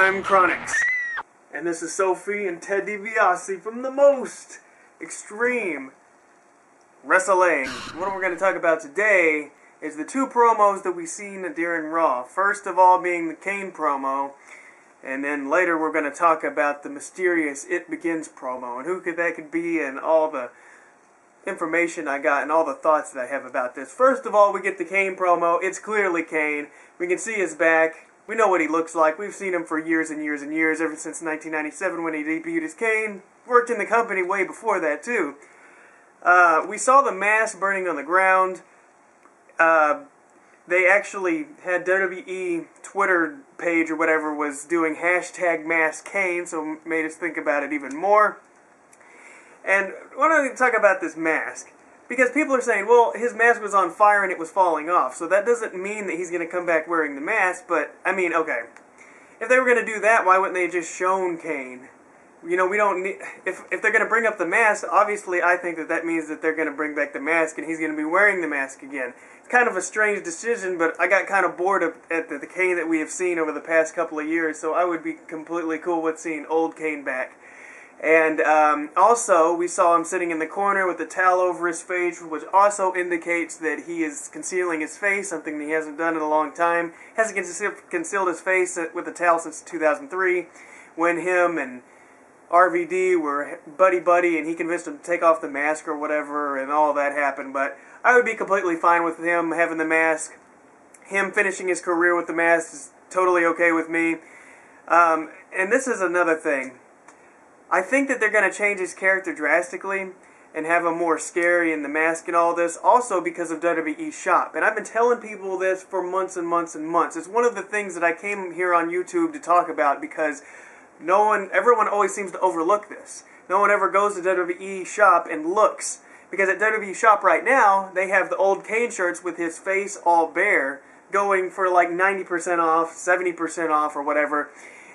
I'm Chronix, and this is Sophie and Ted DiBiase from the most extreme wrestling. What we're going to talk about today is the two promos that we've seen during Raw. First of all being the Kane promo, and then later we're going to talk about the mysterious It Begins promo, and who that could be, and all the information I got and all the thoughts that I have about this. First of all, we get the Kane promo. It's clearly Kane. We can see his back. We know what he looks like. We've seen him for years and years and years, ever since 1997 when he debuted as Kane. Worked in the company way before that, too. We saw the mask burning on the ground. They actually had WWE Twitter page or whatever was doing hashtag Mask Kane, so made us think about it even more. And why don't we talk about this mask? Because people are saying, well, his mask was on fire and it was falling off, so that doesn't mean that he's going to come back wearing the mask, but, I mean, okay. If they were going to do that, why wouldn't they have just shown Kane? You know, we don't need... If they're going to bring up the mask, obviously I think that means that they're going to bring back the mask and he's going to be wearing the mask again. It's kind of a strange decision, but I got kind of bored at the Kane that we have seen over the past couple of years, so I would be completely cool with seeing old Kane back. And also, we saw him sitting in the corner with the towel over his face, which also indicates that he is concealing his face, something that he hasn't done in a long time. Hasn't concealed his face with the towel since 2003, when him and RVD were buddy-buddy, and he convinced him to take off the mask or whatever, and all that happened. But I would be completely fine with him having the mask. Him finishing his career with the mask is totally okay with me. And this is another thing. I think that they're going to change his character drastically and have him more scary in the mask and all this, also because of WWE Shop. And I've been telling people this for months and months and months. It's one of the things that I came here on YouTube to talk about because everyone always seems to overlook this. No one ever goes to WWE Shop and looks. Because at WWE Shop right now, they have the old Kane shirts with his face all bare going for like 90% off, 70% off or whatever.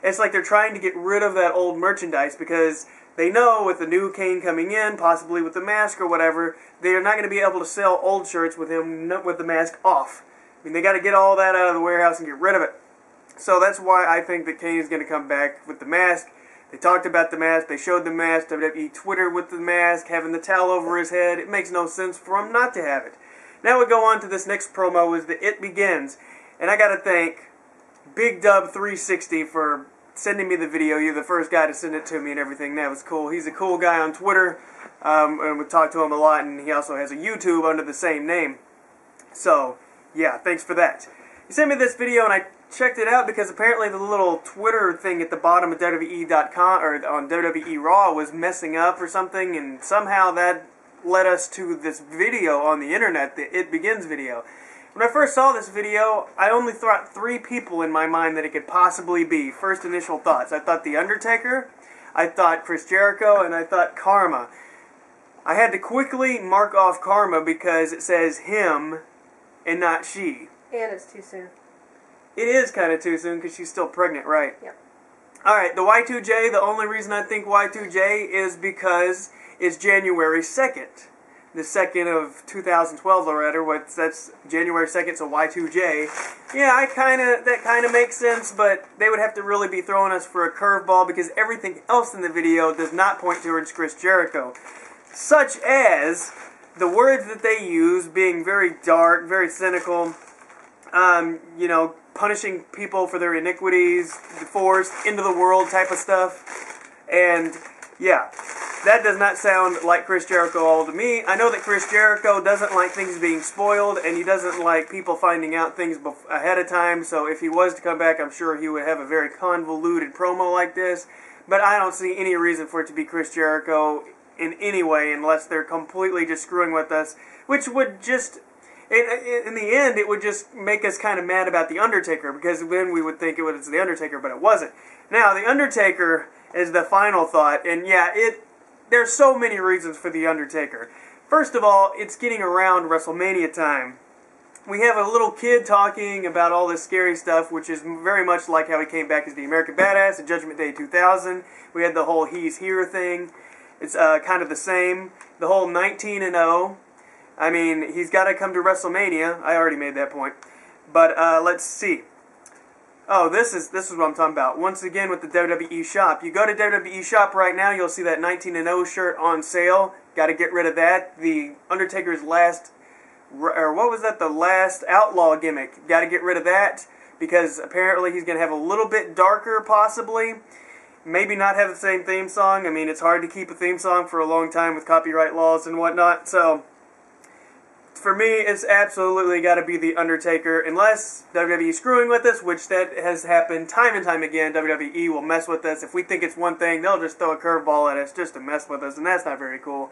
It's like they're trying to get rid of that old merchandise because they know with the new Kane coming in, possibly with the mask or whatever, they're not going to be able to sell old shirts with him with the mask off. I mean, they got to get all that out of the warehouse and get rid of it. So that's why I think that Kane is going to come back with the mask. They talked about the mask. They showed the mask. WWE Twitter with the mask, having the towel over his head. It makes no sense for him not to have it. Now we go on to this next promo, is the It Begins. And I got to thank Big Dub 360 for sending me the video. You're the first guy to send it to me and everything. That was cool. He's a cool guy on Twitter, and we talk to him a lot, and he also has a YouTube under the same name. So, yeah, thanks for that. He sent me this video, and I checked it out because apparently the little Twitter thing at the bottom of WWE.com, or on WWE Raw, was messing up or something, and somehow that led us to this video on the internet, the It Begins video. When I first saw this video, I only thought three people in my mind that it could possibly be. First initial thoughts. I thought The Undertaker, I thought Chris Jericho, and I thought Karma. I had to quickly mark off Karma because it says him and not she. And it's too soon. It is kind of too soon because she's still pregnant, right? Yep. Alright, the Y2J, the only reason I think Y2J is because it's January 2nd. The 2nd of 2012 or whatever, that's January 2nd, so Y2J. Yeah, that kind of makes sense, but they would have to really be throwing us for a curveball because everything else in the video does not point towards Chris Jericho. Such as the words that they use being very dark, very cynical, you know, punishing people for their iniquities, forced into the world type of stuff. And, yeah. That does not sound like Chris Jericho all to me. I know that Chris Jericho doesn't like things being spoiled, and he doesn't like people finding out things ahead of time, so if he was to come back, I'm sure he would have a very convoluted promo like this. But I don't see any reason for it to be Chris Jericho in any way, unless they're completely just screwing with us, which would just... In the end, it would just make us kind of mad about The Undertaker, because then we would think it was The Undertaker, but it wasn't. Now, The Undertaker is the final thought, and yeah, there's so many reasons for The Undertaker. First of all, it's getting around WrestleMania time. We have a little kid talking about all this scary stuff, which is very much like how he came back as the American Badass in Judgment Day 2000. We had the whole He's Here thing. It's kind of the same. The whole 19-0. I mean, he's got to come to WrestleMania. I already made that point. But let's see. Oh, this is what I'm talking about. Once again with the WWE shop. You go to WWE shop right now, you'll see that 19-0 shirt on sale. Got to get rid of that. The Undertaker's last, or what was that? The last Outlaw gimmick. Got to get rid of that because apparently he's going to have a little bit darker, possibly. Maybe not have the same theme song. I mean, it's hard to keep a theme song for a long time with copyright laws and whatnot. So for me, it's absolutely got to be The Undertaker, unless WWE is screwing with us, which that has happened time and time again. WWE will mess with us. If we think it's one thing, they'll just throw a curveball at us just to mess with us, and that's not very cool.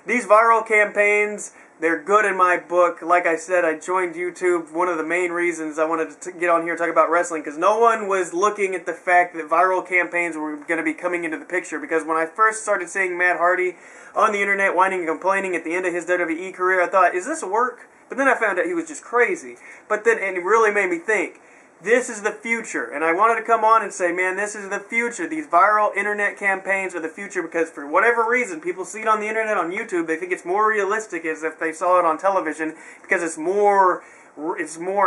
These viral campaigns, they're good in my book. Like I said, I joined YouTube. One of the main reasons I wanted to get on here and talk about wrestling, because no one was looking at the fact that viral campaigns were going to be coming into the picture. Because when I first started seeing Matt Hardy on the internet whining and complaining at the end of his WWE career, I thought, is this work? But then I found out he was just crazy. But then it really made me think, this is the future. And I wanted to come on and say, man, this is the future. These viral internet campaigns are the future because for whatever reason, people see it on the internet, on YouTube, they think it's more realistic as if they saw it on television because it's more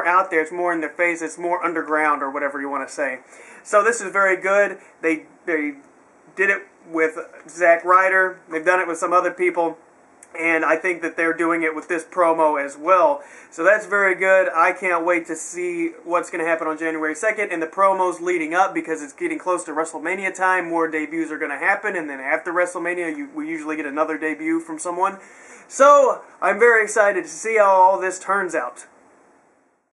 out there, it's more in their face, it's more underground or whatever you want to say. So this is very good. They did it with Zack Ryder. They've done it with some other people. And I think that they're doing it with this promo as well. So that's very good. I can't wait to see what's going to happen on January 2nd. And the promos leading up, because it's getting close to WrestleMania time, more debuts are going to happen. And then after WrestleMania, we usually get another debut from someone. So I'm very excited to see how all this turns out.